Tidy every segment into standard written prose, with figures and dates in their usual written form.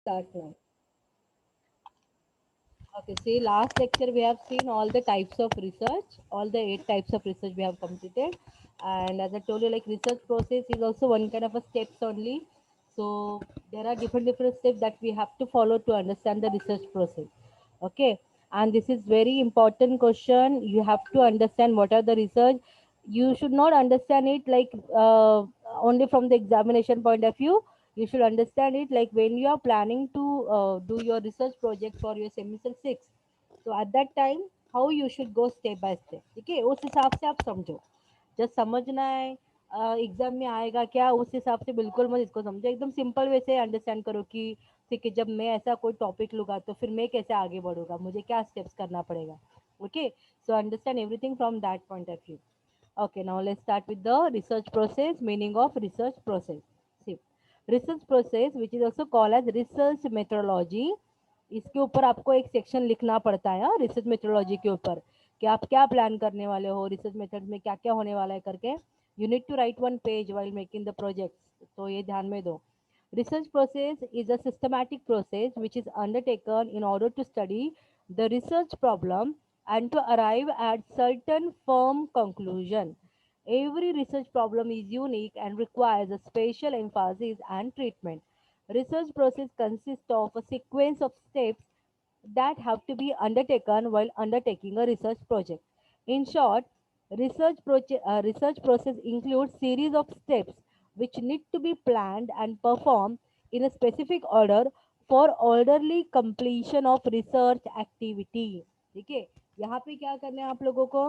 Start now. Okay, see, last lecture we have seen all the types of research, all the 8 types of research we have completed. And as I told you, like research process is also one kind of a steps only. So there are different steps that we have to follow to understand the research process. Okay, and this is very important question. You have to understand what are the research. You should not understand it like only from the examination point of view. You should understand it like when you are planning to do your research project for your semester 6. So at that time how you should go step by step, ठीक है, उस हिसाब से आप समझो. Just समझना है exam में आएगा क्या, उस हिसाब से बिल्कुल मत इसको समझो. एकदम सिंपल वे से अंडरस्टैंड करो कि ठीक है, जब मैं ऐसा कोई टॉपिक लूँगा तो फिर मैं कैसे आगे बढ़ूँगा, मुझे क्या स्टेप्स करना पड़ेगा. Okay, so understand everything from that point of view. Okay, now let's start with the research process. Meaning of research process. See, research process, which is also called as research methodology. इसके ऊपर आपको एक section लिखना पड़ता है research methodology के ऊपर कि आप क्या प्लान करने वाले हो, रिसर्च मेथड में क्या क्या होने वाला है करके. You need to write one page while making the project. तो ये ध्यान में दो. Research process is a systematic process which is undertaken in order to study the research problem and to arrive at certain firm conclusion. Every research problem is unique and requires a special emphasis and treatment. Research process consists of a sequence of steps that have to be undertaken while undertaking a research project. In short, research process includes series of steps which need to be planned and performed in a specific order for orderly completion of research activity. ठीक है, यहाँ पे क्या करना है आप लोगों को.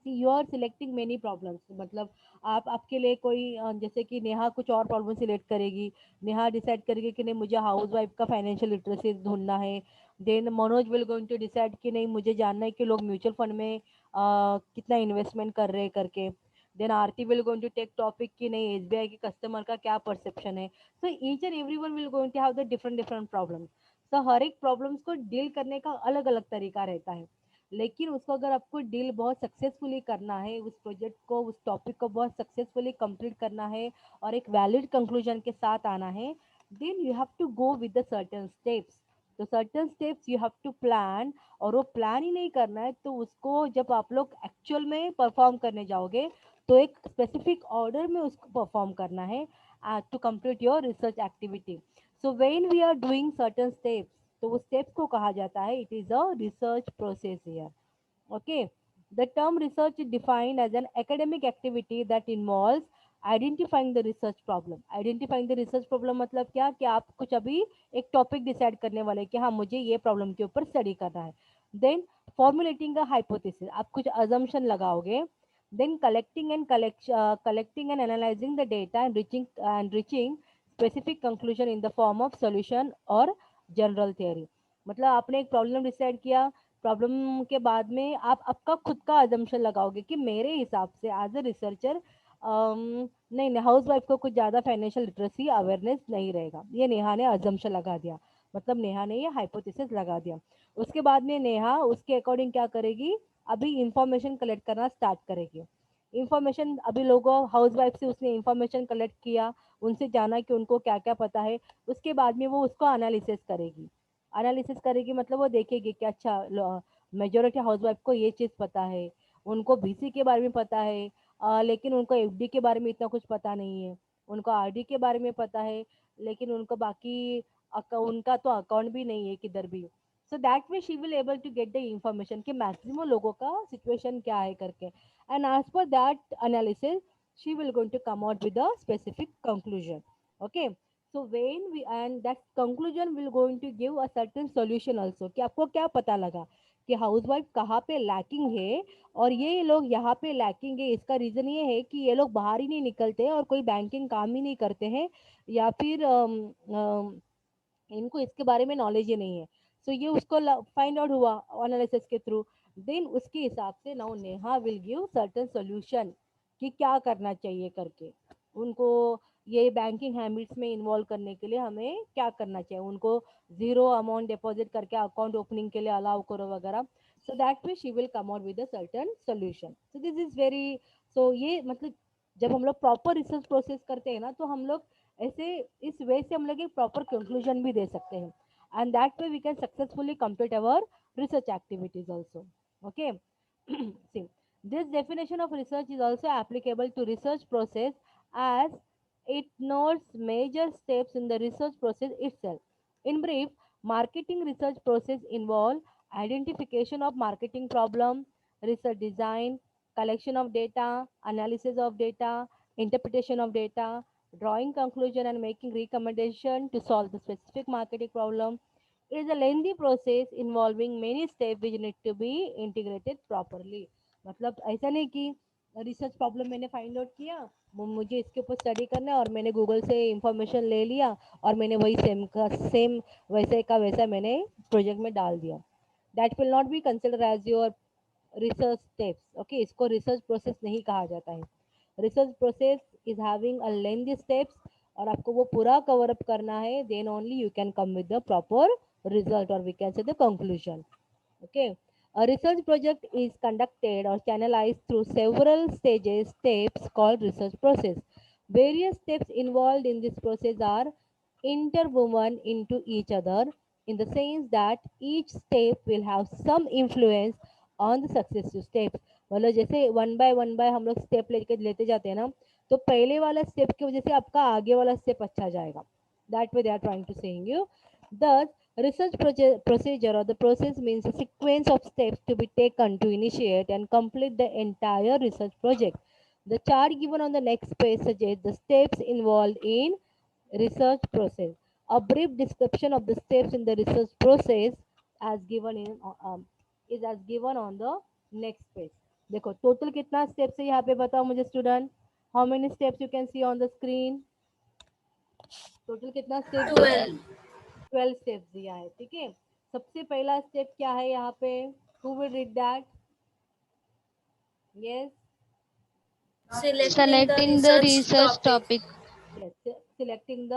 You are selecting many problems, मतलब आप आपके लिए कोई जैसे कि नेहा कुछ और प्रॉब्लम सिलेक्ट करेगी. नेहा डिसाइड करेगी कि नहीं मुझे हाउस वाइफ का फाइनेंशियल लिटरेसी ढूंढना है. Then Manoj will going to decide कि नहीं मुझे जानना है कि लोग म्यूचुअल फंड में कितना इन्वेस्टमेंट कर रहे हैं करके. Then Aarti will going to take topic कि नहीं एसबीआई के कस्टमर का क्या परसेप्शन है. So each and every one will going to have the different different problems. तो हर एक प्रॉब्लम्स को डील करने का अलग अलग तरीका रहता है. लेकिन उसको अगर आपको डील बहुत सक्सेसफुली करना है, उस प्रोजेक्ट को उस टॉपिक को बहुत सक्सेसफुली कंप्लीट करना है और एक वैलिड कंक्लूजन के साथ आना है, then you have to go with the certain steps. तो certain steps you have to plan. और वो प्लान ही नहीं करना है तो उसको जब आप लोग एक्चुअल में परफॉर्म करने जाओगे तो एक स्पेसिफिक ऑर्डर में उसको परफॉर्म करना है to complete your research activity. So when we are doing certain steps तो उस स्टेप्स को कहा जाता है it is a research process here. Okay, the term research is defined as an academic activity that involves identifying the research problem. Identifying the research problem मतलब क्या कि आप कुछ अभी एक टॉपिक डिसाइड करने वाले हैं कि हाँ मुझे ये प्रॉब्लम के ऊपर स्टडी करना है. देन फॉर्मुलेटिंग अ हाइपोथेसिस, आप कुछ अजम्पशन लगाओगे. Then collecting and analysing the data and reaching specific conclusion in the form of solution और जनरल थियरी. मतलब आपने एक प्रॉब्लम डिसाइड किया, प्रॉब्लम के बाद में आप आपका खुद का अजम्पशन लगाओगे कि मेरे हिसाब से एज अ रिसर्चर नहीं नहीं हाउस वाइफ को कुछ ज़्यादा फाइनेंशियल लिटरेसी अवेयरनेस नहीं रहेगा. ये नेहा ने अजम्पशन लगा दिया, मतलब नेहा ने ये हाइपोथेसिस लगा दिया. उसके बाद में नेहा उसके अकॉर्डिंग क्या करेगी, अभी इंफॉर्मेशन कलेक्ट करना स्टार्ट करेगी. इंफॉर्मेशन अभी लोगों हाउस वाइफ से उसने इंफॉर्मेशन कलेक्ट किया, उनसे जाना कि उनको क्या क्या पता है. उसके बाद में वो उसको एनालिसिस करेगी. एनालिसिस करेगी मतलब वो देखेगी कि अच्छा मेजोरिटी हाउसवाइफ को ये चीज़ पता है, उनको बीसी के बारे में पता है, लेकिन उनको एफडी के बारे में इतना कुछ पता नहीं है. उनको आरडी के बारे में पता है लेकिन उनको बाकी उनका तो अकाउंट भी नहीं है किधर भी. So that way she will able to get the information कि मैक्सिमम लोगों का सिचुएशन क्या है करके. And as per that analysis she will going to come out with a specific conclusion. Okay, so when we and that conclusion will going to give a certain solution also कि आपको क्या पता लगा कि housewife कहाँ पे lacking है और ये लोग यहाँ पे लैकिंग है. इसका रीज़न ये है कि ये लोग बाहर ही नहीं निकलते और कोई बैंकिंग काम ही नहीं करते हैं या फिर इनको इसके बारे में नॉलेज ही नहीं है. सो ये उसको फाइंड आउट हुआ एनालिसिस के थ्रू. देन उसके हिसाब से now Neha will give certain solution कि क्या करना चाहिए करके. उनको ये बैंकिंग हैबिट्स में इन्वॉल्व करने के लिए हमें क्या करना चाहिए, उनको ज़ीरो अमाउंट डिपॉजिट करके अकाउंट ओपनिंग के लिए अलाउ करो वगैरह. So that way she will come out with a certain solution. So this is very. So ये मतलब जब हम लोग प्रॉपर रिसर्च प्रोसेस करते हैं ना तो हम लोग ऐसे इस वे से हम लोग एक प्रॉपर कंक्लूजन भी दे सकते हैं, and that way we can successfully complete our research activities also. Okay. See, this definition of research is also applicable to research process as it notes major steps in the research process itself. In brief, marketing research process involve identification of marketing problem, research design, collection of data, analysis of data, interpretation of data, drawing conclusion and making recommendation to solve the specific marketing problem. It is a lengthy process involving many steps which need to be integrated properly. मतलब ऐसा नहीं कि research problem मैंने find out किया, मुझे इसके ऊपर study करना है और मैंने गूगल से इंफॉर्मेशन ले लिया और मैंने वही सेम का सेम वैसे का वैसा मैंने प्रोजेक्ट में डाल दिया. That will not be consider as your research steps. Okay, इसको रिसर्च प्रोसेस नहीं कहा जाता है. Research process is having a lengthy steps और आपको वो पूरा कवर अप करना है, then only you can come with the proper result or we can say the conclusion. Okay, a research project is conducted or channelized through several steps called research process. Various steps involved in this process are interwoven into each other in the sense that each step will have some influence on the successive steps. मतलब जैसे one by हम लोग step लेके लेते जाते हैं ना, तो पहले वाला स्टेप की वजह से आपका आगे वाला स्टेप अच्छा जाएगा. That way they are trying to saying you. Thus, procedure or the process means a sequence of steps to be taken to initiate and complete the entire research project. The chart given on the next page suggests the steps involved in research process. A brief description of the steps in the research process as given in is as given on the next page. देखो total कितना steps है यहाँ पे बताओ मुझे student. How many steps you can see on the screen. Total कितना steps दिया है. 12. 12 स्टेप्स दिया है. ठीक है. सबसे पहला स्टेप क्या है यहाँ पे. Who will read that. Yes. Selecting the Selecting the research research topic. topic. Yes, selecting the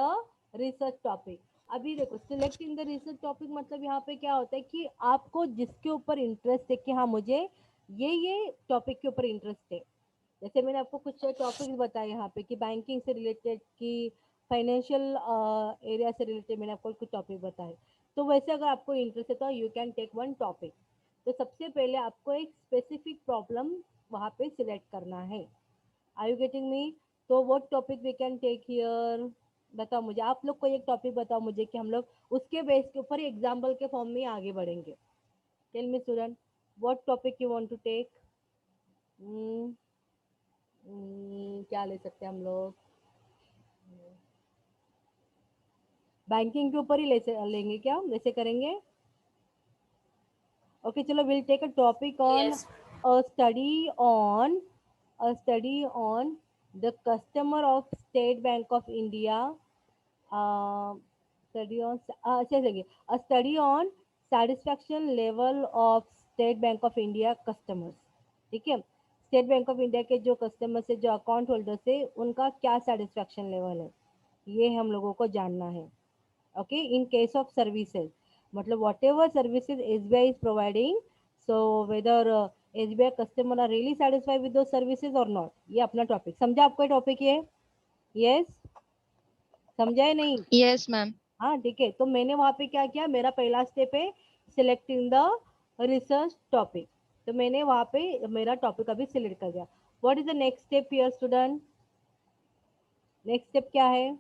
research topic. अभी देखो सिलेक्टिंग द रिसर्च टॉपिक मतलब यहाँ पे क्या होता है कि आपको जिसके ऊपर इंटरेस्ट है कि हाँ मुझे ये टॉपिक के ऊपर इंटरेस्ट है. जैसे मैंने आपको कुछ टॉपिक्स बताए यहाँ पे कि बैंकिंग से रिलेटेड, कि फाइनेंशियल एरिया से रिलेटेड मैंने आपको कुछ टॉपिक बताए. तो वैसे अगर आपको इंटरेस्ट है तो you can take one topic. तो सबसे पहले आपको एक स्पेसिफिक प्रॉब्लम वहाँ पे सिलेक्ट करना है. Are you getting me. तो what topic we can take here. बताओ मुझे, आप लोग को एक टॉपिक बताओ मुझे कि हम लोग उसके बेस के ऊपर एग्जाम्पल के फॉर्म में आगे बढ़ेंगे. Tell me student, what topic you want to take. क्या ले सकते हैं हम लोग. बैंकिंग के ऊपर ही लेंगे क्या, वैसे करेंगे. ओके चलो, will take a topic on Yes. a study on the customer of State Bank of India. Study on अच्छा देखिए, a study on satisfaction level of State Bank of India customers. ठीक है. स्टेट बैंक ऑफ इंडिया के जो customers है, जो account holders है, उनका क्या सेटिस्फैक्शन लेवल है, ये हम लोगों को जानना है. Okay, in case of services, मतलब whatever services SBI is providing, so whether SBI customer are really satisfied with those services or not. ये अपना टॉपिक समझा आपको टॉपिक ये. यस, समझा है नहीं. Yes, ma'am. हाँ ठीक है. तो मैंने वहाँ पे क्या किया, मेरा पहला स्टेप है सिलेक्टिंग द रिसर्च टॉपिक. तो मैंने वहाँ पे मेरा टॉपिक अभी सिलेक्ट कर दिया. What is the next step here student. Next step क्या है.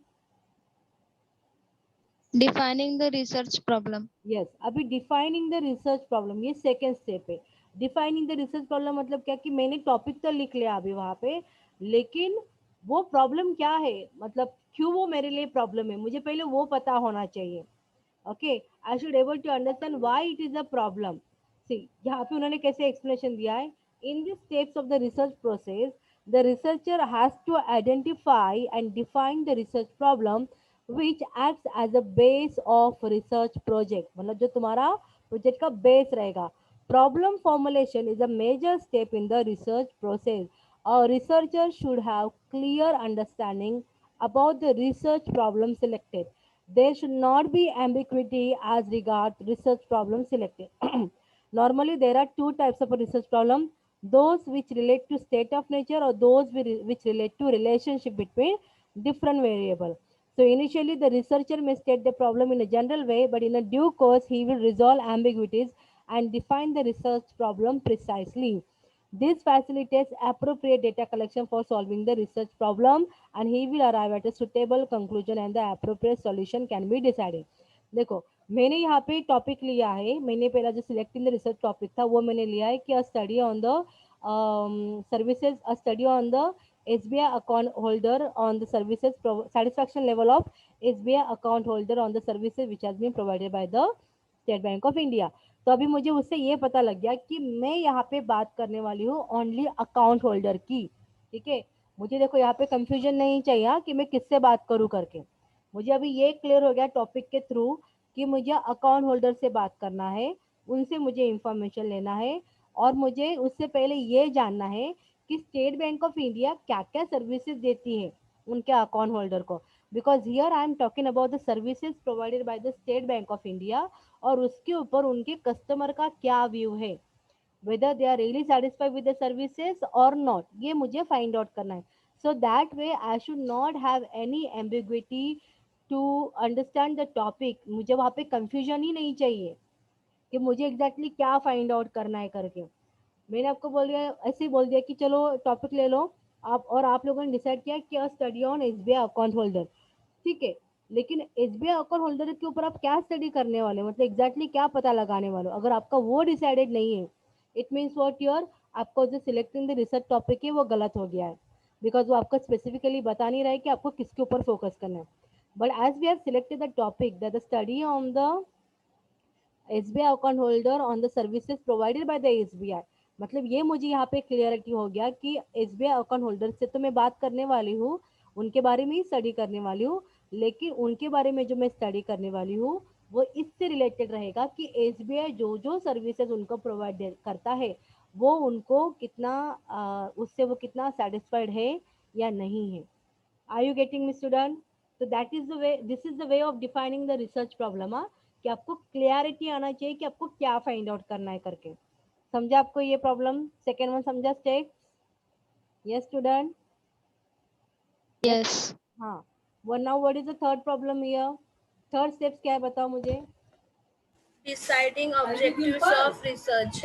Defining the research problem. Yes, अभी डिफाइनिंग द रिसर्च प्रॉब्लम, ये सेकेंड स्टेप है. डिफाइनिंग द रिसर्च प्रॉब्लम मतलब क्या कि मैंने टॉपिक तो लिख लिया अभी वहाँ पे, लेकिन वो प्रॉब्लम क्या है, मतलब क्यों वो मेरे लिए प्रॉब्लम है, मुझे पहले वो पता होना चाहिए. Okay, I should able to understand why it is a problem. See, यहाँ पे उन्होंने कैसे एक्सप्लेनेशन दिया है. In this steps of the research process, the researcher has to identify and define the research problem which acts as a base of research project. मतलब जो तुम्हारा project का बेस रहेगा. Problem formulation is a major step in the research process. A researcher should have clear understanding about the research problem selected. There should not be ambiguity as regards research problem selected. Normally, there are two types of a research problem: those which relate to state of nature, or those which relate to relationship between different variables. So initially the researcher may state the problem in a general way, but in a due course he will resolve ambiguities and define the research problem precisely. This facilitates appropriate data collection for solving the research problem, and he will arrive at a suitable conclusion and the appropriate solution can be decided. देखो, मैंने यहाँ पे topic लिया है, मैंने पहला जो selecting the research topic था वो मैंने लिया है कि अ study on the services, a study on the SBI account holder on the services satisfaction level of SBI account holder on the services which has been provided by the state bank of India. तो अभी मुझे उससे ये पता लग गया कि मैं यहाँ पे बात करने वाली हूँ ओनली अकाउंट होल्डर की. ठीक है, मुझे देखो यहाँ पे कंफ्यूजन नहीं चाहिए कि मैं किससे बात करूँ करके. मुझे अभी ये क्लियर हो गया टॉपिक के थ्रू कि मुझे अकाउंट होल्डर से बात करना है, उनसे मुझे इंफॉर्मेशन लेना है, और मुझे उससे पहले ये जानना है कि स्टेट बैंक ऑफ इंडिया क्या क्या सर्विसेज देती है उनके अकाउंट होल्डर को. Because here I am talking about the services provided by the state bank of India, और उसके ऊपर उनके कस्टमर का क्या व्यू है, whether they are really satisfied with the services or not, ये मुझे फाइंड आउट करना है. So that way I should not have any ambiguity to understand the topic. मुझे वहाँ पे confusion ही नहीं चाहिए कि मुझे एग्जैक्टली exactly क्या फाइंड आउट करना है करके. मैंने आपको बोल दिया, ऐसे ही बोल दिया कि चलो टॉपिक ले लो आप, और आप लोगों ने डिसाइड किया कि study on SBI account holder. ठीक है, लेकिन एसबीआई अकाउंट होल्डर के ऊपर आप क्या स्टडी करने वाले हो, मतलब एग्जैक्टली क्या पता लगाने वाले हो, अगर आपका वो डिसाइडेड नहीं है, इट मीन्स वॉट योर, आपको जो सिलेक्टिंग द रिसर्च टॉपिक है वो गलत हो गया है. बिकॉज वो आपको स्पेसिफिकली बता नहीं रहा है कि आपको किसके ऊपर फोकस करना है. But as we have selected the topic that the study on the SBI account holder on the services provided by the SBI, मतलब ये मुझे यहाँ पे क्लियरिटी हो गया कि एसबीआई अकाउंट होल्डर से तो मैं बात करने वाली हूँ, उनके बारे में ही स्टडी करने वाली हूँ, लेकिन उनके बारे में जो मैं स्टडी करने वाली हूँ वो इससे रिलेटेड रहेगा कि एसबीआई जो जो सर्विसेज उनको प्रोवाइड करता है वो उनको कितना उससे वो कितना सेटिस्फाइड है या नहीं है. Are you getting me student? तो that is the way, this is the way of defining the research problem. कि आपको क्लियरिटी आना चाहिए कि आपको क्या फाइंड आउट करना है करके. समझा आपको ये प्रॉब्लम? सेकेंड वन समझा step? Yes student? Yes. Yes. हाँ. One now what is the third problem here? Third steps क्या है बताओ मुझे. Deciding objectives of research.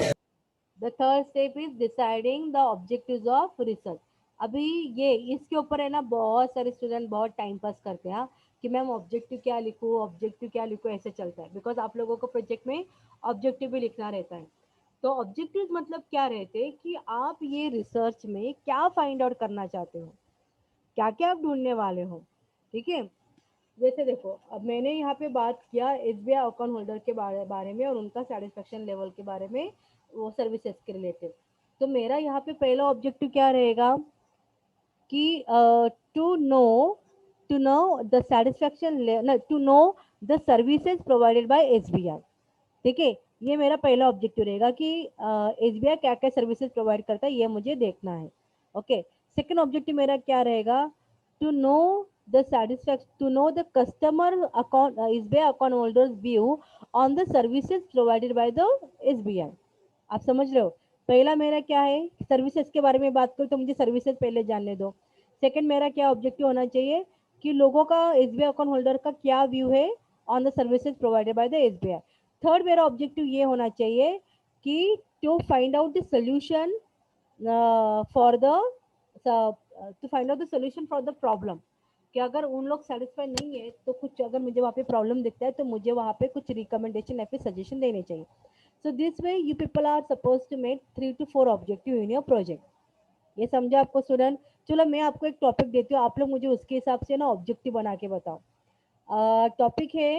The third step is deciding the objectives of research. अभी ये इसके ऊपर है ना बहुत सारे स्टूडेंट बहुत टाइम पास करते हैं कि मैम ऑब्जेक्टिव क्या लिखूँ, ऑब्जेक्टिव क्या लिखूँ, ऐसे चलता है. बिकॉज आप लोगों को प्रोजेक्ट में ऑब्जेक्टिव भी लिखना रहता है. तो ऑब्जेक्टिव मतलब क्या रहते हैं कि आप ये रिसर्च में क्या फाइंड आउट करना चाहते हो, क्या क्या आप ढूंढने वाले हो. ठीक है, जैसे देखो अब मैंने यहाँ पे बात किया एसबीआई अकाउंट होल्डर के बारे में और उनका सेटिस्फेक्शन लेवल के बारे में, वो सर्विसेज के रिलेटेड. तो मेरा यहाँ पे पहला ऑब्जेक्टिव क्या रहेगा कि to know the satisfaction, to know the services provided by SBI. ठीक है, ये मेरा पहला ऑब्जेक्टिव रहेगा कि एसबीआई क्या क्या सर्विसेज प्रोवाइड करता है ये मुझे देखना है. ओके. सेकंड ऑब्जेक्टिव मेरा क्या रहेगा, to know the satisfaction, to know the customer account SBI account holders view on the services provided by the SBI. आप समझ रहे हो? पहला मेरा क्या है, सर्विसेज के बारे में बात करूँ तो मुझे सर्विसेज पहले जानने दो. सेकंड मेरा क्या ऑब्जेक्टिव होना चाहिए कि लोगों का एसबीआई अकाउंट होल्डर का क्या व्यू है on the services provided by the SBI. Third मेरा ऑब्जेक्टिव ये होना चाहिए कि to find out the solution for the to find out the solution for the problem, कि अगर उन लोग सेटिस्फाइड नहीं है तो कुछ, अगर मुझे वहाँ पे प्रॉब्लम दिखता है तो मुझे वहाँ पे कुछ रिकमेंडेशन या फिर सजेशन देने चाहिए. So this way you people are supposed to make 3 to 4 objective in your project. ये समझा आपको स्टूडेंट? चलो मैं आपको एक टॉपिक देती हूँ, आप लोग मुझे उसके हिसाब से ना ऑब्जेक्टिव बना के बताओ. टॉपिक है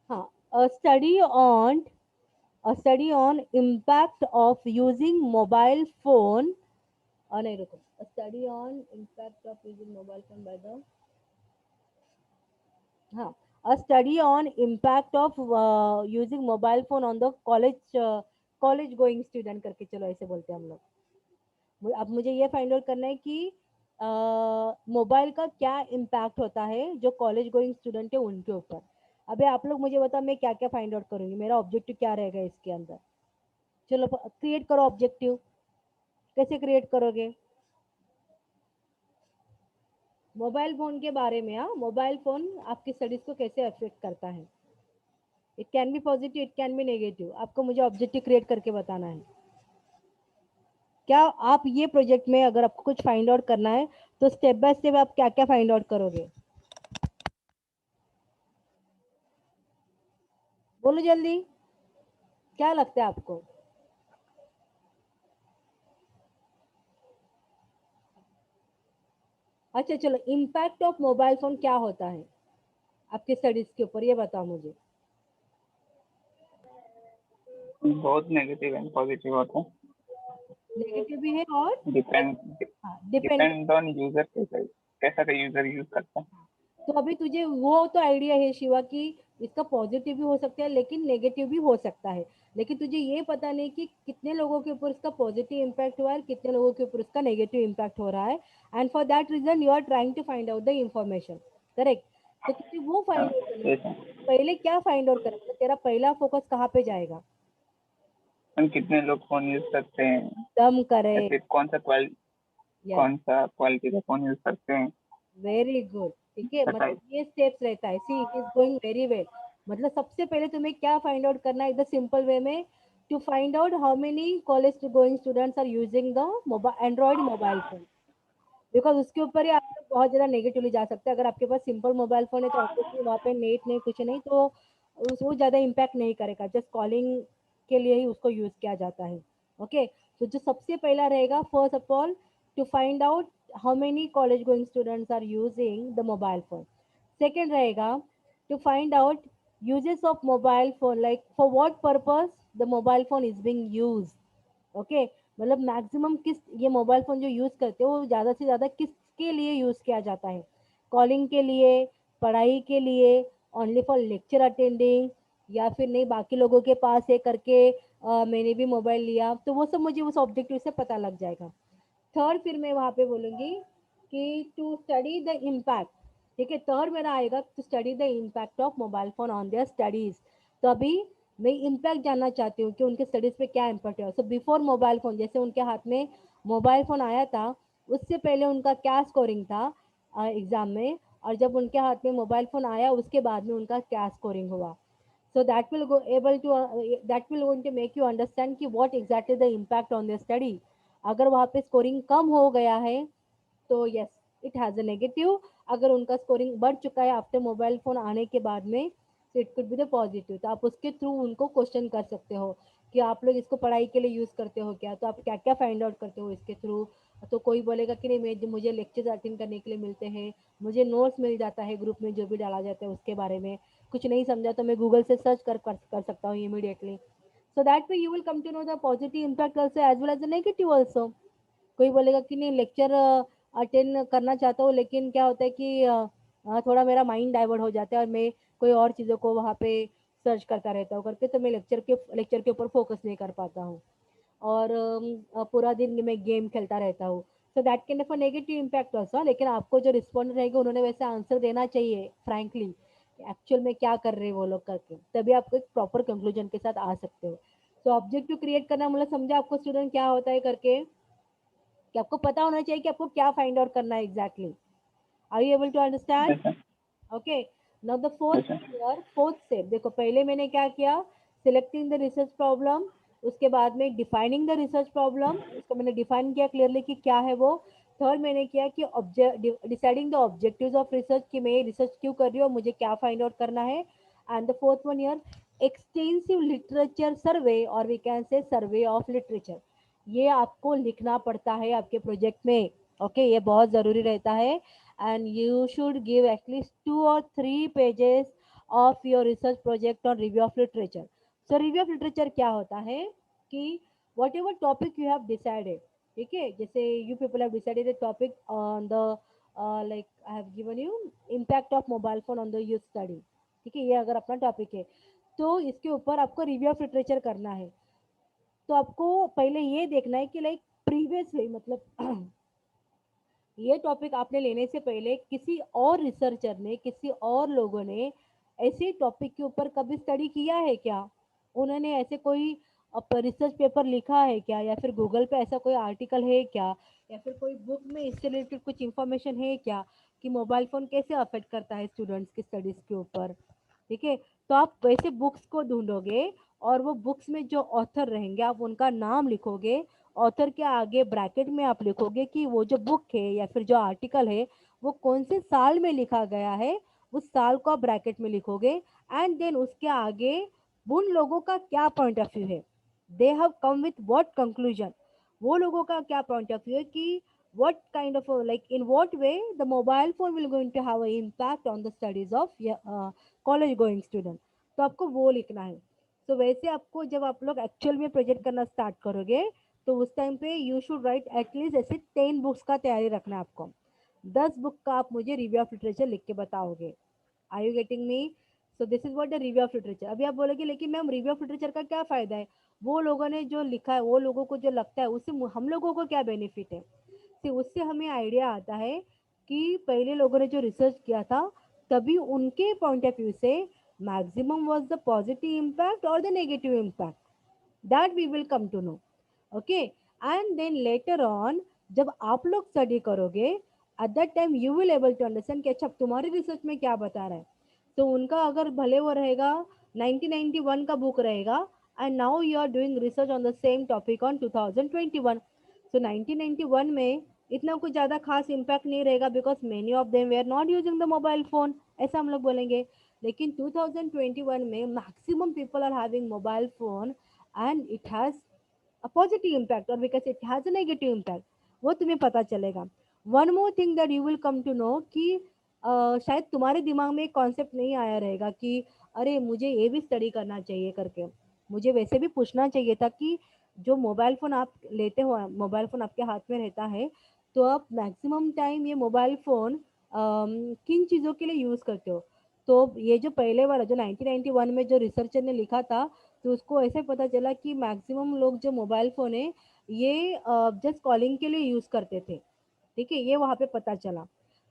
हाँ, study on impact of using mobile phone. नहीं रुको, study on impact of using mobile phone by the, हाँ, a study on impact of using mobile phone on the college going student करके, चलो ऐसे बोलते हैं हम लोग. अब मुझे ये फाइंड आउट करना है कि मोबाइल का क्या इम्पैक्ट होता है जो कॉलेज गोइंग स्टूडेंट है उनके ऊपर. अबे आप लोग मुझे बताओ मैं क्या क्या फाइंड आउट करूंगी, मेरा ऑब्जेक्टिव क्या रहेगा इसके अंदर. चलो क्रिएट करो ऑब्जेक्टिव. कैसे क्रिएट करोगे? मोबाइल फोन के बारे में। हाँ, मोबाइल फोन आपकी स्टडीज को कैसे अफेक्ट करता है। It can be positive, it can be negative. आपको मुझे ऑब्जेक्टिव क्रिएट करके बताना है। क्या आप ये प्रोजेक्ट में अगर आपको कुछ फाइंड आउट करना है तो स्टेप बाय स्टेप आप क्या क्या फाइंड आउट करोगे? बोलो जल्दी, क्या लगता है आपको? अच्छा चलो, इम्पैक्ट ऑफ मोबाइल फोन क्या होता है आपके स्टडीज के ऊपर, ये बताओ मुझे। बहुत नेगेटिव एंड पॉजिटिव होता है। नेगेटिव भी है और डिपेंड हाँ डिपेंड। डिपेंड ऑन यूजर, कैसा कैसा का यूजर यूज करता है। तो अभी तुझे वो तो आइडिया है शिवा कि इसका पॉजिटिव भी हो सकता है लेकिन नेगेटिव भी हो सकता है, लेकिन तुझे ये पता नहीं कि कितने लोगों के ऊपर इसका पॉजिटिव इम्पैक्ट हुआ है, कितने लोगों के ऊपर इसका नेगेटिव इम्पैक्ट हो रहा है। And for that reason you are trying to find out the information. Correct. तो तुझे वो हाँ, फाइंड आउट करना है। ठीक है। पहले क्या फाइंड आउट करना है? तेरा पहला फोकस कहाँ पे जाएगा? हम कितने लोग फोन यूज करते हैं, दम करे। या फिर यस, कौन सा क्वालिटी का फोन यूज करते हैं, वेरी गुड। ठीक है, मतलब बताइए। ये स्टेप्स रहता है। See it is going very well. मतलब सबसे पहले तुम्हें क्या फाइंड आउट करना है द सिंपल वे में, to find out how many college going students are using the mobile Android mobile phone. Because उसके ऊपर ही आप लोग बहुत ज़्यादा नेगेटिवली जा सकते हैं। अगर आपके पास सिंपल मोबाइल फ़ोन है तो ऑब्वियसली वहाँ पे नेट नहीं, कुछ नहीं, तो वो ज़्यादा इम्पैक्ट नहीं करेगा। जस्ट कॉलिंग के लिए ही उसको यूज़ किया जाता है। ओके, तो जो सबसे पहला रहेगा, first of all to find out how many college going students are using the mobile phone. Second रहेगा to find out uses of mobile phone, like for what purpose the mobile phone is being used। Okay, मतलब maximum किस, ये mobile phone जो use करते हो वो ज़्यादा से ज़्यादा किसके लिए यूज़ किया जाता है? कॉलिंग के लिए, पढ़ाई के लिए, ओनली फॉर लेक्चर अटेंडिंग, या फिर नहीं बाकी लोगों के पास है करके मैंने भी मोबाइल लिया, तो वो सब मुझे उस ऑब्जेक्टिव से पता लग जाएगा। थर्ड फिर मैं वहाँ पे बोलूँगी कि टू स्टडी द इम्पैक्ट। ठीक है, थर्ड मेरा आएगा to study the impact of mobile phone on their studies. तो अभी मैं इम्पैक्ट जानना चाहती हूँ कि उनके स्टडीज़ पे क्या इम्पैक्ट है। सो बिफोर मोबाइल फ़ोन, जैसे उनके हाथ में मोबाइल फ़ोन आया था, उससे पहले उनका क्या स्कोरिंग था एग्ज़ाम में, और जब उनके हाथ में मोबाइल फ़ोन आया उसके बाद में उनका क्या स्कोरिंग हुआ। So that will go able to that will going to make you understand कि what exactly the impact on their study। अगर वहाँ पे स्कोरिंग कम हो गया है तो yes, it has a negative. अगर उनका स्कोरिंग बढ़ चुका है आफ्टर मोबाइल फ़ोन आने के बाद में, तो it could be the positive. तो आप उसके थ्रू उनको क्वेश्चन कर सकते हो कि आप लोग इसको पढ़ाई के लिए यूज़ करते हो क्या, तो आप क्या क्या फाइंड आउट करते हो इसके थ्रू। तो कोई बोलेगा कि नहीं, मुझे लेक्चर्स अटेंड करने के लिए मिलते हैं, मुझे नोट्स मिल जाता है ग्रुप में जो भी डाला जाता है उसके बारे में, कुछ नहीं समझा तो मैं गूगल से सर्च कर सकता हूँ immediately. So that way you will come to know the positive impact also as well as the negative also. कोई बोलेगा कि नहीं, लेक्चर अटेंड करना चाहता हूँ लेकिन क्या होता है कि थोड़ा मेरा माइंड डाइवर्ट हो जाता है और मैं कोई और चीज़ों को वहाँ पे सर्च करता रहता हूँ करके, तो मैं लेक्चर के ऊपर फोकस नहीं कर पाता हूँ, और पूरा दिन मैं गेम खेलता रहता हूँ। So that can of a negative impact also. लेकिन आपको जो रिस्पॉन्ड रहेगा उन्होंने वैसे आंसर देना चाहिए फ्रैंकली, एक्चुअल में क्या कर रहे हैं वो लोग करके, तभी आपको एक प्रॉपर कंक्लूजन के साथ आ सकते हो। सो ऑब्जेक्टिव क्रिएट करना मतलब समझा आपको स्टूडेंट क्या होता है करके, कि आपको पता होना चाहिए कि आपको क्या फाइंड आउट करना है exactly. Are you able to understand? जैसा ओके, नाउ द फोर्थ जैसा ईयर फोर्थ स्टेप देखो, पहले मैंने क्या किया, सिलेक्टिंग द रिसर्च प्रॉब्लम, उसके बाद में डिफाइनिंग द रिसर्च प्रॉब्लम, उसको मैंने डिफाइन किया क्लियरली कि क्या है वो। थर्ड मैंने किया कि deciding the objectives of research, कि मैं रिसर्च क्यों कर रही हूँ, मुझे क्या फाइंड आउट करना है। And the fourth one year, extensive literature survey, और वी कैन से सर्वे ऑफ लिटरेचर। ये आपको लिखना पड़ता है आपके प्रोजेक्ट में। ओके, ये बहुत ज़रूरी रहता है। And you should give at least 2 or 3 pages of your research project on review of literature. So review of literature क्या होता है कि what ever topic you have decided, ठीक है, जैसे you people have decided a topic on the like I have given you impact of mobile phone on the youth study. ठीक है, ये अगर अपना टॉपिक है तो इसके ऊपर आपको रिव्यू ऑफ लिटरेचर करना है। तो आपको पहले ये देखना है कि लाइक प्रीवियसली, मतलब ये टॉपिक आपने लेने से पहले किसी और रिसर्चर ने, किसी और लोगों ने ऐसे टॉपिक के ऊपर कभी स्टडी किया है क्या? उन्होंने ऐसे कोई रिसर्च पेपर लिखा है क्या, या फिर गूगल पे ऐसा कोई आर्टिकल है क्या, या फिर कोई बुक में इससे रिलेटेड कुछ इन्फॉर्मेशन है क्या कि मोबाइल फ़ोन कैसे अफेक्ट करता है स्टूडेंट्स की स्टडीज़ के ऊपर। ठीक है, तो आप वैसे बुक्स को ढूंढोगे और वो बुक्स में जो ऑथर रहेंगे आप उनका नाम लिखोगे, ऑथर के आगे ब्रैकेट में आप लिखोगे कि वो जो बुक है या फिर जो आर्टिकल है वो कौन से साल में लिखा गया है, उस साल को आप ब्रैकेट में लिखोगे। एंड देन उसके आगे उन लोगों का क्या पॉइंट ऑफ व्यू है, they have come with what conclusion, वो लोगों का क्या पॉइंट ऑफ व्यू है कि what kind of like in what way the mobile phone will going to have an impact on the studies of college going student. तो आपको वो लिखना है। तो वैसे आपको जब आप लोग एक्चुअल में प्रोजेक्ट करना स्टार्ट करोगे तो उस टाइम पे यू शुड राइट एटलीस्ट ऐसे 10 बुक्स का तैयारी रखना है आपको। 10 बुक का आप मुझे रिव्यू ऑफ लिटरेचर लिख के बताओगे। Are you getting me? So this is what the review of literature. अभी आप बोलोगे लेकिन मैम रिव्यू ऑफ लिटरेचर का क्या फ़ायदा है, वो लोगों ने जो लिखा है वो लोगों को जो लगता है उससे हम लोगों को क्या बेनिफिट है। तो उससे हमें आइडिया आता है कि पहले लोगों ने जो रिसर्च किया था तभी उनके पॉइंट ऑफ व्यू से maximum was the positive impact और the negative impact, that we will come to know. Okay, and then later on जब आप लोग स्टडी करोगे at that time you will able to understand कि अच्छा तुम्हारी research में क्या बता रहा है। तो उनका अगर भले वो रहेगा 1991 का बुक रहेगा and now you are doing research on the same topic on 2021। सो 1991 में इतना कुछ ज़्यादा खास इम्पैक्ट नहीं रहेगा because many of them were not using the mobile phone, ऐसा हम लोग बोलेंगे। लेकिन 2021 में maximum people are having mobile phone and it has a positive impact or because it has a negative impact, वो तुम्हें पता चलेगा। One more thing that you will come to know कि शायद तुम्हारे दिमाग में एक कॉन्सेप्ट नहीं आया रहेगा कि अरे मुझे ये भी स्टडी करना चाहिए करके। मुझे वैसे भी पूछना चाहिए था कि जो मोबाइल फ़ोन आप लेते हो, मोबाइल फ़ोन आपके हाथ में रहता है तो आप मैक्सिमम टाइम ये मोबाइल फ़ोन किन चीज़ों के लिए यूज़ करते हो। तो ये जो पहले वाला जो 1991 में जो रिसर्चर ने लिखा था तो उसको ऐसे पता चला कि मैक्सिमम लोग जो मोबाइल फ़ोन है ये जस्ट कॉलिंग के लिए यूज़ करते थे। ठीक है, ये वहाँ पे पता चला।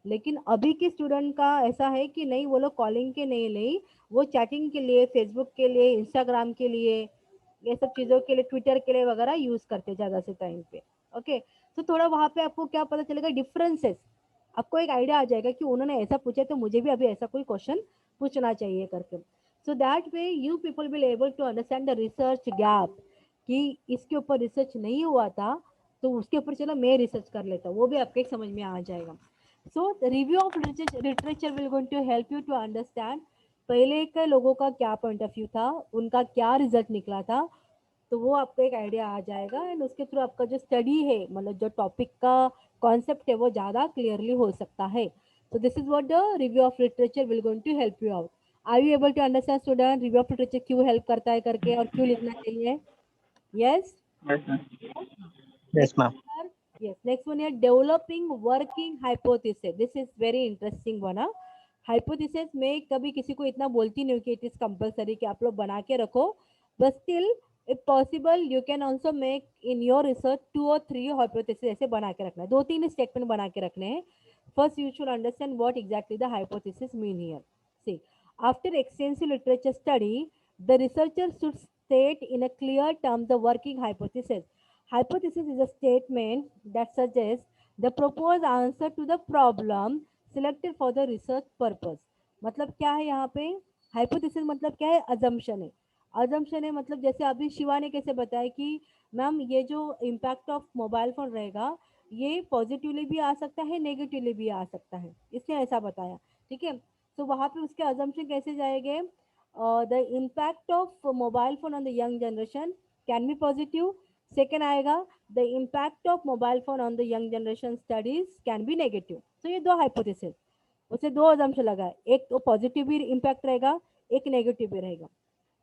लेकिन अभी के स्टूडेंट का ऐसा है कि नहीं, वो लोग कॉलिंग के नहीं, वो चैटिंग के लिए, फेसबुक के लिए, इंस्टाग्राम के लिए, ये सब चीज़ों के लिए, ट्विटर के लिए वगैरह यूज़ करते ज़्यादा से टाइम पे। ओके, तो थोड़ा वहाँ पे आपको क्या पता चलेगा डिफरेंसेस, आपको एक आइडिया आ जाएगा कि उन्होंने ऐसा पूछा तो मुझे भी अभी ऐसा कोई क्वेश्चन पूछना चाहिए करके। So that way you people will able to understand the research gap कि इसके ऊपर रिसर्च नहीं हुआ था तो उसके ऊपर चलो मैं रिसर्च कर लेता हूँ, वो भी आपके समझ में आ जाएगा। So the review of literature will going to help you to understand पहले के लोगों का क्या पॉइंट ऑफ व्यू था, उनका क्या रिजल्ट निकला था, तो वो आपको एक आइडिया आ जाएगा एंड उसके थ्रू आपका जो स्टडी है मतलब जो टॉपिक का कॉन्सेप्ट है वो ज़्यादा क्लियरली हो सकता है। So this is what the review of literature will going to help you out. Are you able to understand student review of literature क्यों help करता है करके और क्यों लिखना चाहिए? Yes. Yes, ma'am. Next Yes, ma'am. one are, yes, next one here developing working hypothesis. This is very interesting one. हाँ, hypothesis में कभी किसी को इतना बोलती नहीं हूँ कि it is compulsory कि आप लोग बना के रखो, but still if possible you can also make in your research 2 or 3 hypothesis ऐसे बना के रखना है, 2-3 स्टेटमेंट बना के रखने हैं। First you should understand what exactly the hypothesis mean here. See, after extensive literature study, the researcher should state in a clear term the working hypothesis. Hypothesis is a statement that suggests the proposed answer to the problem selected for the research purpose. मतलब क्या है यहाँ पे, hypothesis मतलब क्या है, assumption है। Assumption है मतलब जैसे अभी शिवा ने कैसे बताया कि मैम ये जो इम्पैक्ट ऑफ मोबाइल फोन रहेगा ये पॉजिटिवली भी आ सकता है, नेगेटिवली भी आ सकता है, इसने ऐसा बताया। ठीक है, तो वहाँ पे उसके अजम्पशन कैसे जाएंगे, the impact of mobile phone on the young generation can be positive. Second आएगा the impact of mobile phone on the young generation studies can be negative. तो ये दो हाइपोथेसिस, उसे दो अजम्पशन लगा है, एक तो पॉजिटिव भी इम्पैक्ट रहेगा, एक नेगेटिव भी रहेगा।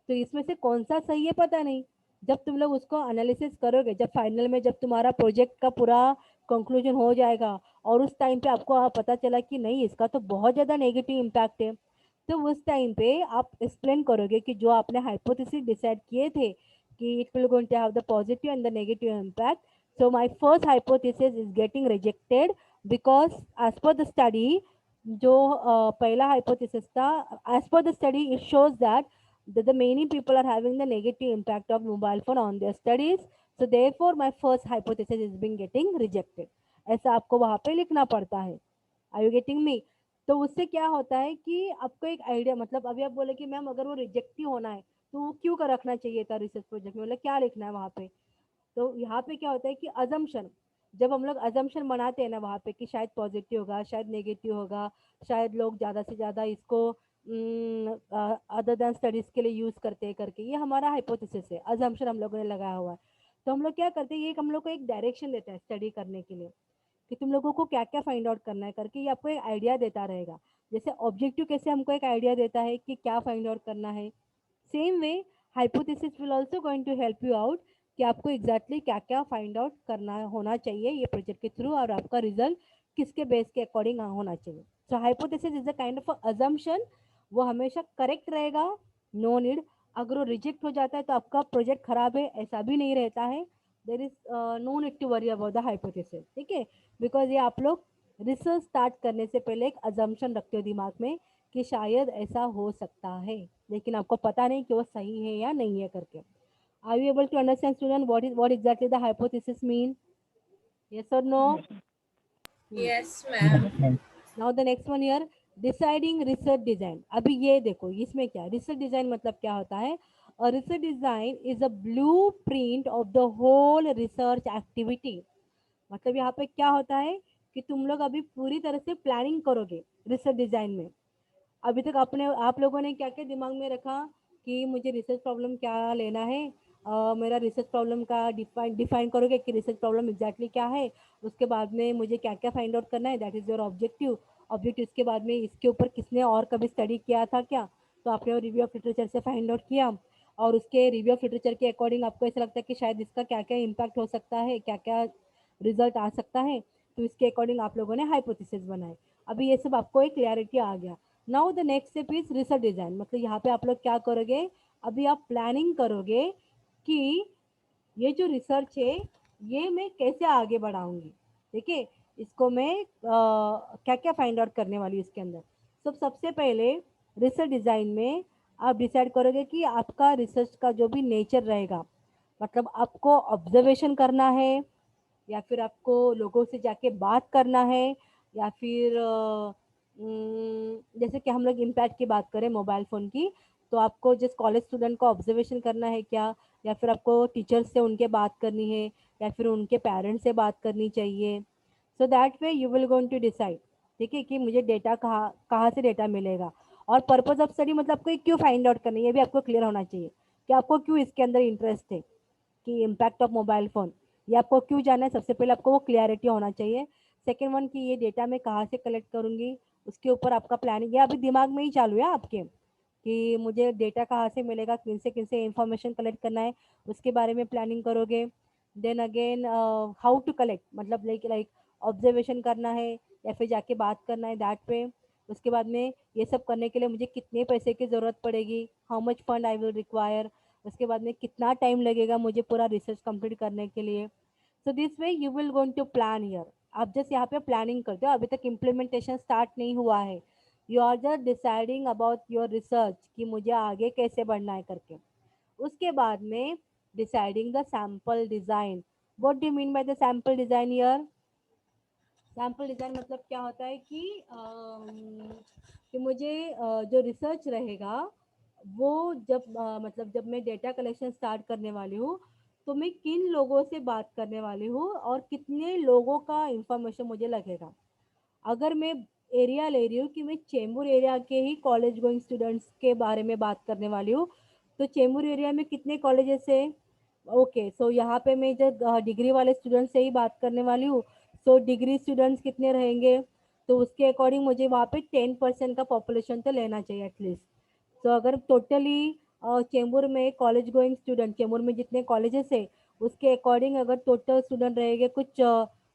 तो इसमें से कौन सा सही है पता नहीं, जब तुम लोग उसको एनालिसिस करोगे, जब फाइनल में जब तुम्हारा प्रोजेक्ट का पूरा कंक्लूजन हो जाएगा और उस टाइम पे आपको पता चला कि नहीं इसका तो बहुत ज़्यादा नेगेटिव इम्पैक्ट है, तो उस टाइम पे आप एक्सप्लेन करोगे कि जो आपने हाइपोथेसिस डिसाइड किए थे कि it will going to have the positive and the negative impact, so my first hypothesis is getting rejected because as per the study जो पहला हाइपोथेसिस था, as per the study it shows that the many people are having the negative impact of mobile phone on their studies. So therefore my first hypothesis is being getting rejected. ऐसा आपको वहाँ पे लिखना पड़ता है. Are you getting me? तो उससे क्या होता है कि आपको एक आइडिया, मतलब अभी आप बोले कि मैम अगर वो रिजेक्ट ही होना है तो वो क्यों कर रखना चाहिए था रिसर्च प्रोजेक्ट में, मतलब क्या लिखना है वहाँ पे. तो यहाँ पे क्या होता है कि अजम्पशन, जब हम लोग अजम्पशन बनाते हैं ना वहाँ पे कि शायद पॉजिटिव होगा, शायद नेगेटिव होगा, शायद लोग ज़्यादा से ज़्यादा इसको अदर देन स्टडीज़ के लिए यूज़ करते हैं करके, ये हमारा हाइपोथेसिस है, अजम्पशन हम लोगों ने लगाया हुआ है. तो हम लोग क्या करते हैं, ये हम लोग को एक डायरेक्शन देता है स्टडी करने के लिए कि तुम लोगों को क्या क्या फाइंड आउट करना है करके, ये आपको एक आइडिया देता रहेगा. जैसे ऑब्जेक्टिव कैसे हमको एक आइडिया देता है कि क्या फाइंड आउट करना है, same way hypothesis will also going to help you out कि आपको एग्जैक्टली क्या क्या फाइंड आउट करना होना चाहिए ये प्रोजेक्ट के थ्रू, और आपका रिजल्ट किसके बेस के अकॉर्डिंग होना चाहिए. So hypothesis is a kind of assumption, वो हमेशा करेक्ट रहेगा, नो नीड. अगर वो रिजेक्ट हो जाता है तो आपका प्रोजेक्ट खराब है ऐसा भी नहीं रहता है. There is no need to worry about the hypothesis, ठीक है. बिकॉज ये आप लोग रिसर्च स्टार्ट करने से पहले एक अजम्पशन रखते हो दिमाग में कि शायद ऐसा हो सकता है, लेकिन आपको पता नहीं कि वो सही है या नहीं है करके. Are you able to understand student what exactly the hypothesis mean? Yes or no? Yes, ma'am. Now the next one here, deciding research design. अभी ये देखो इसमें क्या रिसर्च डिजाइन मतलब क्या होता है. Research design is a blueprint of the whole research activity. मतलब यहाँ पे क्या होता है कि तुम लोग अभी पूरी तरह से प्लानिंग करोगे रिसर्च डिजाइन में. अभी तक आपने आप लोगों ने क्या क्या दिमाग में रखा कि मुझे रिसर्च प्रॉब्लम क्या लेना है, मेरा रिसर्च प्रॉब्लम का डिफाइन डिफाइन करोगे कि रिसर्च प्रॉब्लम एग्जैक्टली क्या है. उसके बाद में मुझे क्या क्या फाइंड आउट करना है, that is your objective. Objective इसके बाद में इसके ऊपर किसने और कभी स्टडी किया था क्या, तो आपने रिव्यू ऑफ लिटरेचर से फाइंड आउट किया, और उसके रिव्यू ऑफ लिटरेचर के अकॉर्डिंग आपको ऐसा लगता है कि शायद इसका क्या क्या इम्पैक्ट हो सकता है, क्या क्या रिजल्ट आ सकता है, तो इसके अकॉर्डिंग आप लोगों ने हाइपोथेसिस बनाए. अभी ये सब आपको एक क्लैरिटी आ गया. Now the next step is research design. मतलब यहाँ पे आप लोग क्या करोगे, अभी आप प्लानिंग करोगे कि ये जो रिसर्च है ये मैं कैसे आगे बढ़ाऊंगी, ठीक है. इसको मैं क्या क्या फाइंड आउट करने वाली हूँ इसके अंदर. सबसे पहले रिसर्च डिज़ाइन में आप डिसाइड करोगे कि आपका रिसर्च का जो भी नेचर रहेगा, मतलब आपको ऑब्जर्वेशन करना है या फिर आपको लोगों से जाके बात करना है, या फिर जैसे कि हम लोग इम्पैक्ट की बात करें मोबाइल फ़ोन की, तो आपको जिस कॉलेज स्टूडेंट को ऑब्जर्वेशन करना है क्या, या फिर आपको टीचर्स से उनके बात करनी है, या फिर उनके पेरेंट्स से बात करनी चाहिए. So that way you will going to decide, ठीक है, कि मुझे डेटा कहाँ कहाँ से डेटा मिलेगा. और पर्पज़ ऑफ स्टडी मतलब आपको ये क्यों फाइंड आउट करना है ये भी आपको क्लियर होना चाहिए कि आपको क्यों इसके अंदर इंटरेस्ट है कि इम्पैक्ट ऑफ मोबाइल फ़ोन, ये आपको क्यों जानना है. सबसे पहले आपको वो क्लियरिटी होना चाहिए. सेकेंड वन कि ये डेटा मैं कहाँ से कलेक्ट करूँगी, उसके ऊपर आपका प्लानिंग, ये अभी दिमाग में ही चालू है आपके कि मुझे डेटा कहाँ से मिलेगा, किन से इंफॉर्मेशन कलेक्ट करना है, उसके बारे में प्लानिंग करोगे. Then again how to collect, मतलब लाइक लाइक ऑब्जर्वेशन करना है या फिर जाके बात करना है, दैट पे. उसके बाद में ये सब करने के लिए मुझे कितने पैसे की ज़रूरत पड़ेगी, how much fund I will require. उसके बाद में कितना टाइम लगेगा मुझे पूरा रिसर्च कंप्लीट करने के लिए. So this way you will going to plan here. आप जस्ट यहाँ पे प्लानिंग करते हो, अभी तक इम्प्लीमेंटेशन स्टार्ट नहीं हुआ है. You are just deciding about your research कि मुझे आगे कैसे बढ़ना है करके. उसके बाद में deciding the sample design. What do you mean by the sample design here. Sample design मतलब क्या होता है कि मुझे जो रिसर्च रहेगा वो जब मतलब जब मैं डेटा कलेक्शन स्टार्ट करने वाली हूँ तो मैं किन लोगों से बात करने वाली हूँ और कितने लोगों का इंफॉर्मेशन मुझे लगेगा. अगर मैं एरिया ले रही हूँ कि मैं चेंबूर एरिया के ही कॉलेज गोइंग स्टूडेंट्स के बारे में बात करने वाली हूँ, तो चेंबूर एरिया में कितने कॉलेजेस है. ओके, सो यहाँ पे मैं जब डिग्री वाले स्टूडेंट से ही बात करने वाली हूँ, सो डिग्री स्टूडेंट्स कितने रहेंगे, तो उसके अकॉर्डिंग मुझे वहाँ पे 10% का पॉपुलेशन तो लेना चाहिए एटलीस्ट. सो अगर टोटली चेंबूर में कॉलेज गोइंग स्टूडेंट, चेंबूर में जितने कॉलेजेस है उसके अकॉर्डिंग अगर टोटल स्टूडेंट रहेंगे कुछ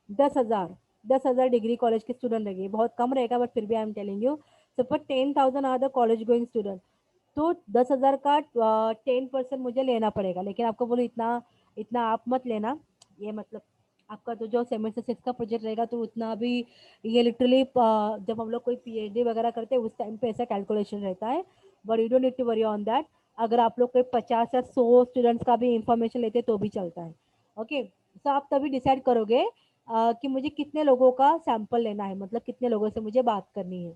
10,000, 10,000 डिग्री कॉलेज के स्टूडेंट रहेंगे. बहुत कम रहेगा बट फिर भी I am telling you. Suppose 10,000 are the college going student, तो 10,000 का 10% मुझे लेना पड़ेगा. लेकिन आपको बोलो इतना इतना आप मत लेना, ये मतलब आपका तो जो सेमेस्टर 6 का प्रोजेक्ट रहेगा तो उतना भी, ये लिटरली जब हम लोग कोई पीएचडी वगैरह करते हैं उस टाइम पे ऐसा कैलकुलेशन रहता है, but you don't need to worry on that. अगर आप लोग कोई 50 या 100 स्टूडेंट्स का भी इंफॉर्मेशन लेते तो भी चलता है। ओके, तो आप तभी डिसाइड करोगे कि मुझे कितने लोगों का सैंपल लेना है, मतलब कितने लोगों से मुझे बात करनी है।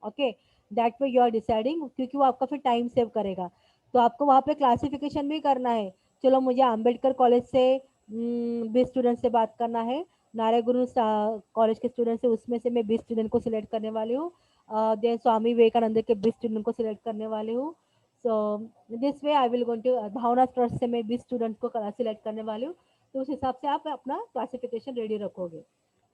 Okay, that way you are deciding, क्योंकि वो आपका फिर टाइम सेव करेगा। तो आपको वहाँ पे क्लासिफिकेशन भी करना है। चलो मुझे अंबेडकर कॉलेज से 20 स्टूडेंट से बात करना है, नारायण गुरु कॉलेज के स्टूडेंट से उसमें से मैं 20 स्टूडेंट को सिलेक्ट करने वाली हूँ, देन स्वामी विवेकानंद के 20 स्टूडेंट को सिलेक्ट करने वाली हूँ। So this way I will going to Bhavna Trust से मैं 20 स्टूडेंट को सिलेक्ट करने वाली हूँ। तो उस हिसाब से आप अपना क्लासिफिकेशन रेडी रखोगे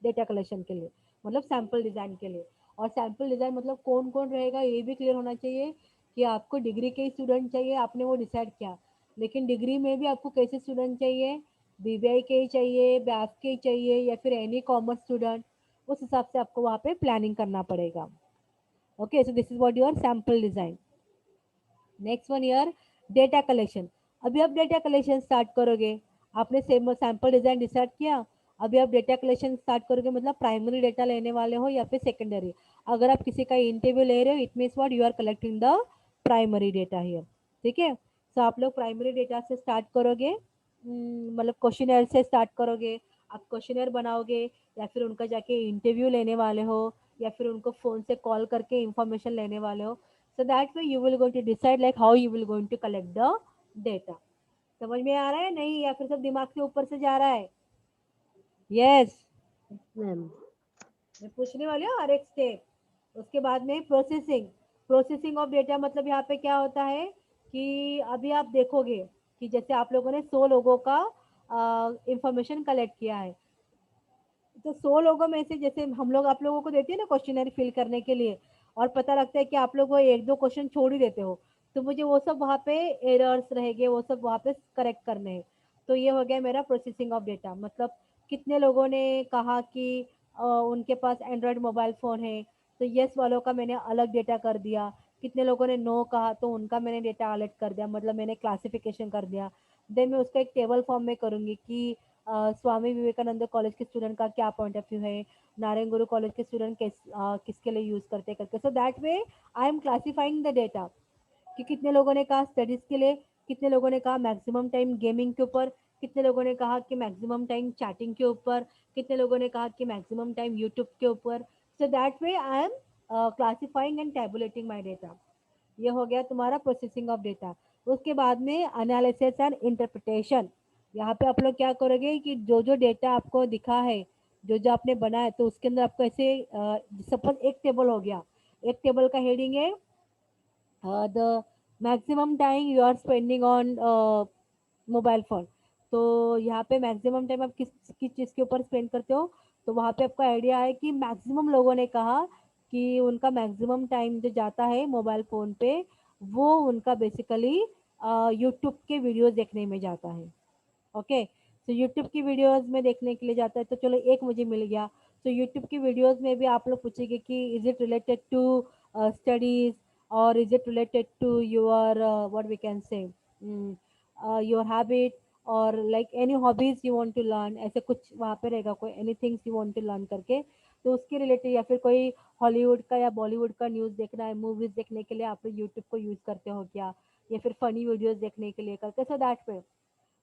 डेटा कलेक्शन के लिए, मतलब सैंपल डिज़ाइन के लिए। और सैंपल डिज़ाइन मतलब कौन कौन रहेगा ये भी क्लियर होना चाहिए कि आपको डिग्री के स्टूडेंट चाहिए, आपने वो डिसाइड किया, लेकिन डिग्री में भी आपको कैसे स्टूडेंट चाहिए, बीबीआई के ही चाहिए, बैफ के ही चाहिए, या फिर एनी कॉमर्स स्टूडेंट, उस हिसाब से आपको वहाँ पे प्लानिंग करना पड़ेगा। Okay, so this is what your sample design. Next one year data collection. अभी आप डेटा कलेक्शन स्टार्ट करोगे, आपने सैंपल डिज़ाइन डिसाइड किया, अभी आप डेटा कलेक्शन स्टार्ट करोगे, मतलब प्राइमरी डेटा लेने वाले हो या फिर सेकेंडरी। अगर आप किसी का इंटरव्यू ले रहे हो, it means what, you are collecting the primary data here. ठीक है, सो आप लोग प्राइमरी डेटा से स्टार्ट करोगे, मतलब क्वेश्चनर से स्टार्ट करोगे। आप क्वेश्चनर बनाओगे, या फिर उनका जाके इंटरव्यू लेने वाले हो, या फिर उनको फ़ोन से कॉल करके इंफॉर्मेशन लेने वाले हो। So that way you will going to decide like how you will going to collect the data. समझ में आ रहा है नहीं, या फिर सब दिमाग के ऊपर से जा रहा है? Yes, ma'am. मैं पूछने वाली हूँ हर एक स्टेप। उसके बाद में प्रोसेसिंग। प्रोसेसिंग ऑफ डेटा मतलब यहाँ पे क्या होता है कि अभी आप देखोगे कि जैसे आप लोगों ने 100 लोगों का इंफॉर्मेशन कलेक्ट किया है, तो 100 लोगों में से जैसे हम लोग आप लोगों को देते हैं ना क्वेश्चनरी फिल करने के लिए, और पता लगता है कि आप लोग वो एक दो क्वेश्चन छोड़ ही देते हो, तो मुझे वो सब वहाँ पे एरर्स रहेंगे, वो सब वहाँ पे करेक्ट करने हैं। तो ये हो गया मेरा प्रोसेसिंग ऑफ डेटा, मतलब कितने लोगों ने कहा कि उनके पास एंड्रॉयड मोबाइल फ़ोन है, तो येस वालों का मैंने अलग डेटा कर दिया। कितने लोगों ने नो कहा तो उनका मैंने डेटा अलग कर दिया, मतलब मैंने क्लासिफिकेशन कर दिया। देन मैं उसका एक टेबल फॉर्म में करूँगी कि स्वामी विवेकानंद कॉलेज के स्टूडेंट का क्या पॉइंट ऑफ व्यू है, नारायण गुरु कॉलेज के स्टूडेंट किसके लिए यूज़ करते करके। So that way I am classifying the data कि कितने लोगों ने कहा स्टडीज़ के लिए, कितने लोगों ने कहा मैक्सिमम टाइम गेमिंग के ऊपर, कितने लोगों ने कहा कि मैक्सिमम टाइम चैटिंग के ऊपर, कितने लोगों ने कहा कि मैक्सिमम टाइम यूट्यूब के ऊपर। सो that way I am classifying and tabulating my data. ये हो गया तुम्हारा प्रोसेसिंग ऑफ डेटा। उसके बाद में एनालिसिस एंड इंटरप्रिटेशन। यहाँ पे आप लोग क्या करोगे कि जो जो डेटा आपको दिखा है, जो जो आपने बनाया, तो उसके अंदर आपको ऐसे सपोज एक टेबल हो गया, एक टेबल का हेडिंग है the maximum time you are spending on mobile phone. तो यहाँ पे मैक्सिमम टाइम आप किस किस चीज़ के ऊपर स्पेंड करते हो, तो वहाँ पे आपको आइडिया है कि मैक्सिमम लोगों ने कहा कि उनका मैक्सिमम टाइम जो जाता है मोबाइल फ़ोन पे, वो उनका बेसिकली यूट्यूब के वीडियोस देखने में जाता है। ओके, तो यूट्यूब की वीडियोस में देखने के लिए जाता है, तो चलो एक मुझे मिल गया। तो यूट्यूब की वीडियोस में भी आप लोग पूछेंगे कि is it related to studies, और is it related to your what we can say your habit, और like any hobbies you want to learn, ऐसे कुछ वहाँ पे रहेगा, कोई any things you want to learn करके। तो उसके रिलेटेड, या फिर कोई हॉलीवुड का या बॉलीवुड का न्यूज़ देखना है, मूवीज देखने के लिए आप लोग यूट्यूब को यूज़ करते हो क्या, या फिर फनी वीडियोस देखने के लिए करके। सो दैट वे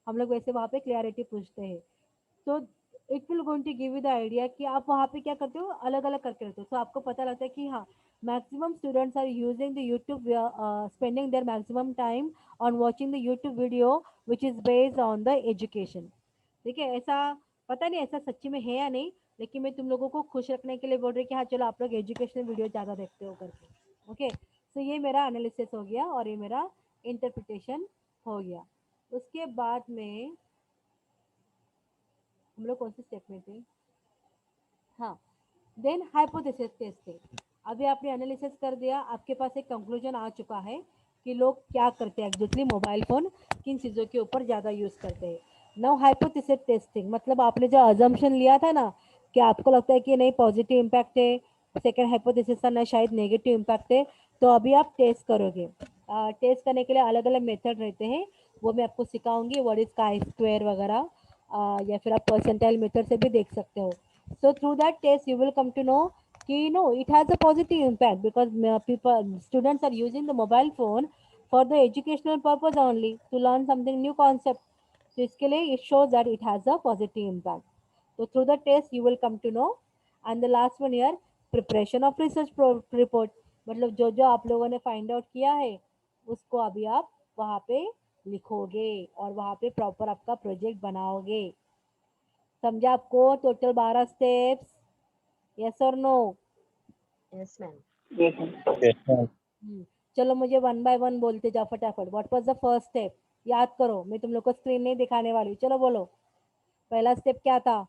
हम लोग वैसे वहाँ पे क्लैरिटी पूछते हैं। तो it will going to give you the idea कि आप वहाँ पे क्या करते हो, अलग अलग करके रहते हो। तो आपको पता लगता है कि हाँ, maximum students are using the YouTube, spending their maximum time on watching the YouTube video which is based on the education. ठीक है, ऐसा पता नहीं ऐसा सच्ची में है या नहीं, लेकिन मैं तुम लोगों को खुश रखने के लिए बोल रही कि हाँ चलो आप लोग एजुकेशनल वीडियो ज़्यादा देखते हो करके। ओके, तो ये मेरा एनालिसिस हो गया और ये मेरा इंटरप्रिटेशन हो गया। उसके बाद में हम लोग कौन से स्टेप में थे? हाँ, देन हाइपोथेसिस टेस्टिंग। अभी आपने एनालिसिस कर दिया, आपके पास एक कंक्लूजन आ चुका है कि लोग क्या करते हैं एग्जैक्टली, मोबाइल फ़ोन किन चीज़ों के ऊपर ज़्यादा यूज़ करते हैं। नाउ हाइपोथेसिस टेस्टिंग, मतलब आपने जो अजम्पशन लिया था ना कि आपको लगता है कि नहीं पॉजिटिव इम्पैक्ट है, सेकेंड हाइपोथेसिस का ना शायद नेगेटिव इम्पैक्ट है, तो अभी आप टेस्ट करोगे। टेस्ट करने के लिए अलग अलग मेथड रहते हैं, वो मैं आपको सिखाऊंगी, व्हाट इज़ काई स्क्वायर वगैरह, या फिर आप परसेंटाइल मेथड से भी देख सकते हो। So through that test, you will come to know कि no, it has a positive impact because people students are using the mobile phone for the educational purpose only, to learn something new concept. तो इसके लिए it shows that it has a positive impact. तो through the test you will come to know. And the last one year, preparation of research report. मतलब जो जो आप लोगों ने फाइंड आउट किया है उसको अभी आप वहाँ पे लिखोगे और वहाँ पे प्रॉपर आपका प्रोजेक्ट बनाओगे. समझा आपको? Total 12 steps. यस और no? Yes, ma'am. Yes, ma'am. Yes, ma'am. चलो मुझे वन बाय वन बोलते जाओ फटाफट. What was the first step? याद करो, मैं तुम लोग को स्क्रीन नहीं दिखाने वाली हूँ. चलो बोलो, पहला स्टेप क्या था?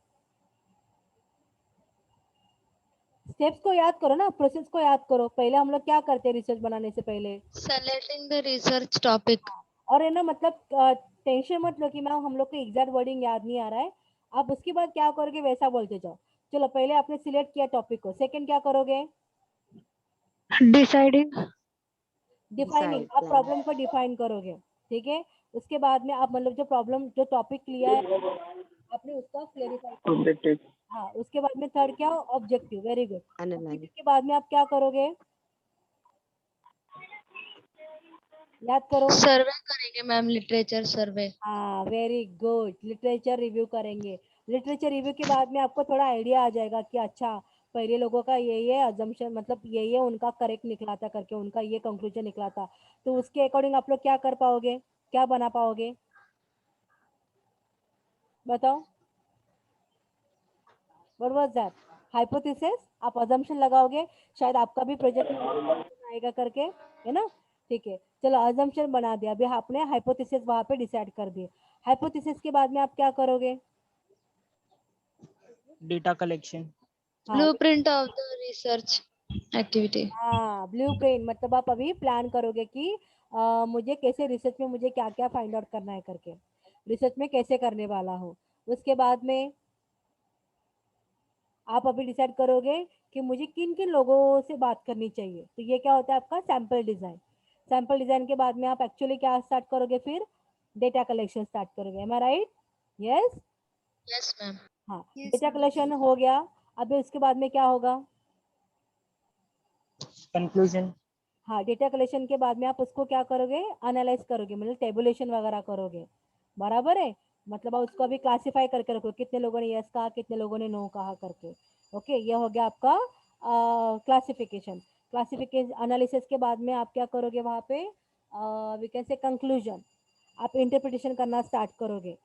स्टेप्स को याद करो ना, प्रोसेस को याद करो. पहले हम लोग क्या करते हैं रिसर्च बनाने से पहले? Selecting the research topic. और है ना, मतलब टेंशन मत लो कि मैम हम लोग को एग्जैक्ट वर्डिंग याद नहीं आ रहा है. आप उसके बाद क्या करोगे वैसा बोलते जाओ. चलो पहले आपने सिलेक्ट किया टॉपिक को, सेकंड क्या करोगे? Deciding. डिफाइनिंग. Decide आप plan. प्रॉब्लम को डिफाइन करोगे. ठीक है. उसके बाद में आप मतलब जो प्रॉब्लम जो टॉपिक लिया है आपने उसका क्लेरिफाई कर. Objective. हाँ, उसके बाद में थर्ड क्या? Objective. Very good. Analyze. Objective के बाद में आप क्या करोगे? याद करो. सर्वे करेंगे मैम, लिटरेचर सर्वे. हाँ, वेरी गुड. लिटरेचर रिव्यू करेंगे. लिटरेचर रिव्यू के बाद में आपको थोड़ा आइडिया आ जाएगा कि अच्छा पहले लोगों का ये अजम्पशन, मतलब ये उनका करेक्ट निकला था करके, उनका ये कंक्लूजन निकला था. तो उसके अकॉर्डिंग आप लोग क्या कर पाओगे, क्या बना पाओगे? बताओ. What was that? हाइपोथेसिस. आप अजम्पशन लगाओगे, शायद आपका भी प्रोजेक्ट आएगा करके, है ना? ठीक है. चलो अजम्पशन बना दिया, अभी आपने हाइपोथेसिस वहां पे डिसाइड कर दिए. हाइपोथेसिस के बाद में आप क्या करोगे? Data collection. हाँ. Blueprint of the research activity. हाँ, ब्लू प्रिंट. मतलब आप अभी प्लान करोगे कि मुझे कैसे रिसर्च में मुझे क्या क्या फाइंड आउट करना है करके, रिसर्च में कैसे करने वाला हूँ. उसके बाद में आप अभी डिसाइड करोगे कि मुझे किन किन लोगों से बात करनी चाहिए. तो ये क्या होता है आपका सैंपल डिजाइन. सैंपल डिजाइन के बाद में आप एक्चुअली क्या स्टार्ट करोगे? फिर डेटा कलेक्शन स्टार्ट करोगे. एम आई राइट? यस. Yes, ma'am. हाँ, डेटा कलेक्शन हो गया. अभी उसके बाद में क्या होगा? Conclusion. हाँ, डेटा कलेक्शन के बाद में आप उसको क्या करोगे? एनालाइज करोगे, मतलब टेबुलेशन वगैरह करोगे. बराबर है. मतलब आप उसको अभी क्लासिफाई करके रखो, कितने लोगों ने यस कहा, कितने लोगों ने नो कहा करके. ओके, ये हो गया आपका क्लासिफिकेशन. क्लासिफिकेशन एनालिसिस के बाद में आप क्या करोगे वहाँ पे? We can say conclusion. आप इंटरप्रिटेशन करना स्टार्ट करोगे.